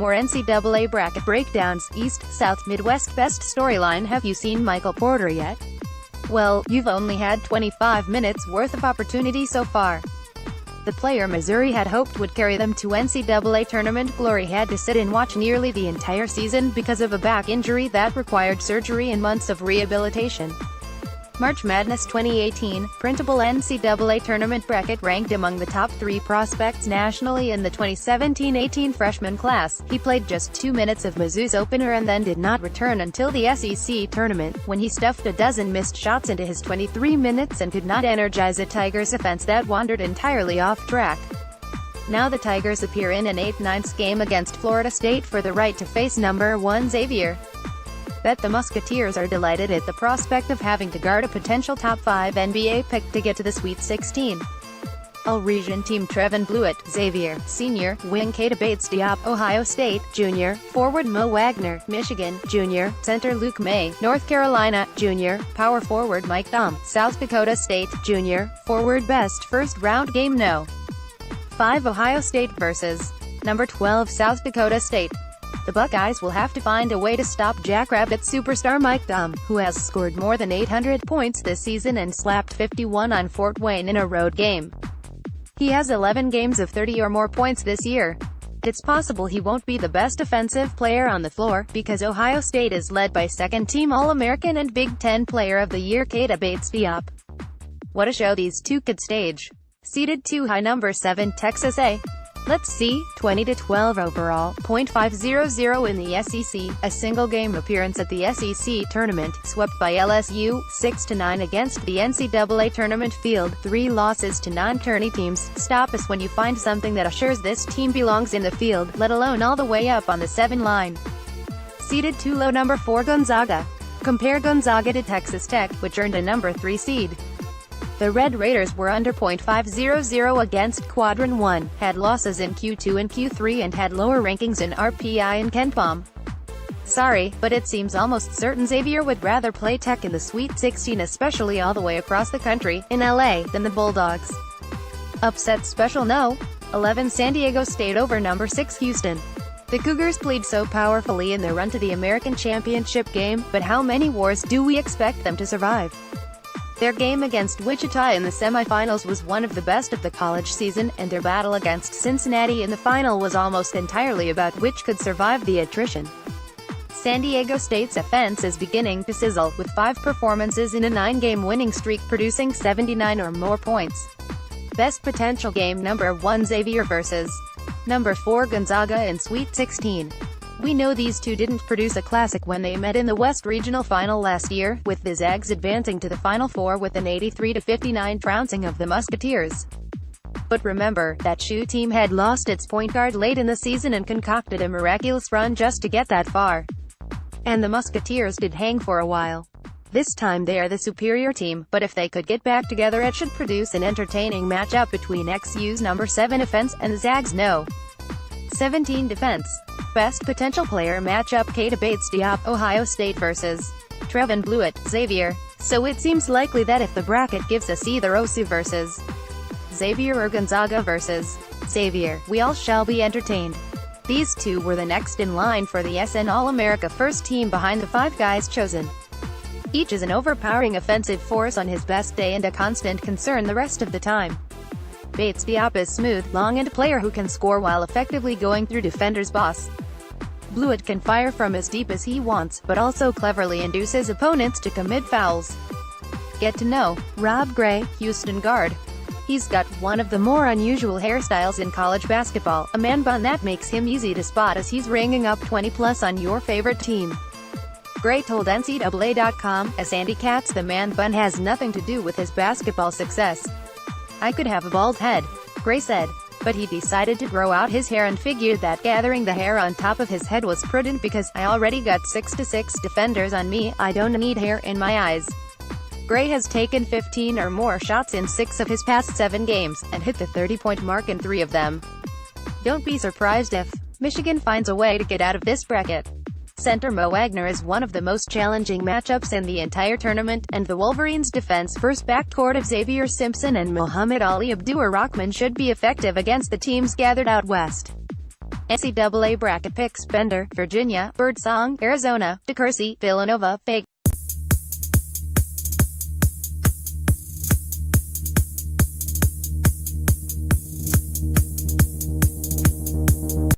More NCAA bracket breakdowns. East, South, Midwest best storyline. Have you seen Michael Porter yet? Well, you've only had 25 minutes worth of opportunity so far. The player Missouri had hoped would carry them to NCAA tournament glory had to sit and watch nearly the entire season because of a back injury that required surgery and months of rehabilitation. March Madness 2018, printable NCAA tournament bracket ranked among the top 3 prospects nationally in the 2017-18 freshman class. He played just 2 minutes of Mizzou's opener and then did not return until the SEC tournament, when he stuffed a dozen missed shots into his 23 minutes and could not energize a Tigers offense that wandered entirely off track. Now the Tigers appear in an 8-9 game against Florida State for the right to face number 1 Xavier. Bet the Musketeers are delighted at the prospect of having to guard a potential top 5 NBA pick to get to the Sweet 16. All-Region team Trevin Blewett, Xavier, Senior, wing Keita Bates-Diop, Ohio State, Junior, forward Mo Wagner, Michigan, Junior, center Luke May, North Carolina, Junior, power forward Mike Daum, South Dakota State, Junior, forward best first-round game no. 5 Ohio State vs. number 12 South Dakota State. The Buckeyes will have to find a way to stop Jackrabbit superstar Mike Daum, who has scored more than 800 points this season and slapped 51 on Fort Wayne in a road game. He has 11 games of 30 or more points this year. It's possible he won't be the best offensive player on the floor, because Ohio State is led by second-team All-American and Big Ten Player of the Year Keita Bates-Diop. What a show these two could stage. Seeded 2 high number 7 Texas A. Let's see, 20-12 overall, .500 in the SEC, a single-game appearance at the SEC tournament, swept by LSU, 6-9 against the NCAA tournament field, 3 losses to non-tourney teams. Stop us when you find something that assures this team belongs in the field, let alone all the way up on the 7 line. Seeded 2 low number 4 Gonzaga. Compare Gonzaga to Texas Tech, which earned a number 3 seed. The Red Raiders were under .500 against Quadrant 1, had losses in Q2 and Q3 and had lower rankings in RPI and KenPom. Sorry, but it seems almost certain Xavier would rather play Tech in the Sweet 16, especially all the way across the country, in LA, than the Bulldogs. Upset special no. 11 San Diego State over number 6 Houston. The Cougars played so powerfully in their run to the American Championship game, but how many wars do we expect them to survive? Their game against Wichita in the semifinals was one of the best of the college season, and their battle against Cincinnati in the final was almost entirely about which could survive the attrition. San Diego State's offense is beginning to sizzle, with 5 performances in a 9-game winning streak producing 79 or more points. Best potential game number 1 Xavier vs. number 4 Gonzaga in Sweet 16. We know these two didn't produce a classic when they met in the West Regional Final last year, with the Zags advancing to the Final Four with an 83-59 trouncing of the Musketeers. But remember, that shoe team had lost its point guard late in the season and concocted a miraculous run just to get that far. And the Musketeers did hang for a while. This time they are the superior team, but if they could get back together it should produce an entertaining matchup between XU's number 7 offense and the Zags' no. 17 defense. Best potential player matchup Keita Bates-Diop, Ohio State vs. Trevin Blewett, Xavier. So it seems likely that if the bracket gives us either OSU vs. Xavier or Gonzaga vs. Xavier, we all shall be entertained. These two were the next in line for the SN All-America first team behind the 5 guys chosen. Each is an overpowering offensive force on his best day and a constant concern the rest of the time. Bates-Diop is smooth, long and a player who can score while effectively going through defenders' boss. Blewett can fire from as deep as he wants, but also cleverly induces opponents to commit fouls. Get to know Rob Gray, Houston guard. He's got one of the more unusual hairstyles in college basketball, a man bun that makes him easy to spot as he's ringing up 20+ on your favorite team. Gray told NCAA.com, "As Sandy Katz, the man bun has nothing to do with his basketball success. I could have a bald head," Gray said. But he decided to grow out his hair and figured that gathering the hair on top of his head was prudent because I already got 6-6 defenders on me, I don't need hair in my eyes. Gray has taken 15 or more shots in 6 of his past 7 games, and hit the 30-point mark in 3 of them. Don't be surprised if Michigan finds a way to get out of this bracket. Center Mo Wagner is one of the most challenging matchups in the entire tournament, and the Wolverines' defense-first backcourt of Xavier Simpson and Muhammad Ali Abdur-Rahman should be effective against the teams gathered out west. NCAA bracket picks: Bender, Virginia; Birdsong, Arizona; DeCourcy, Villanova; Fake.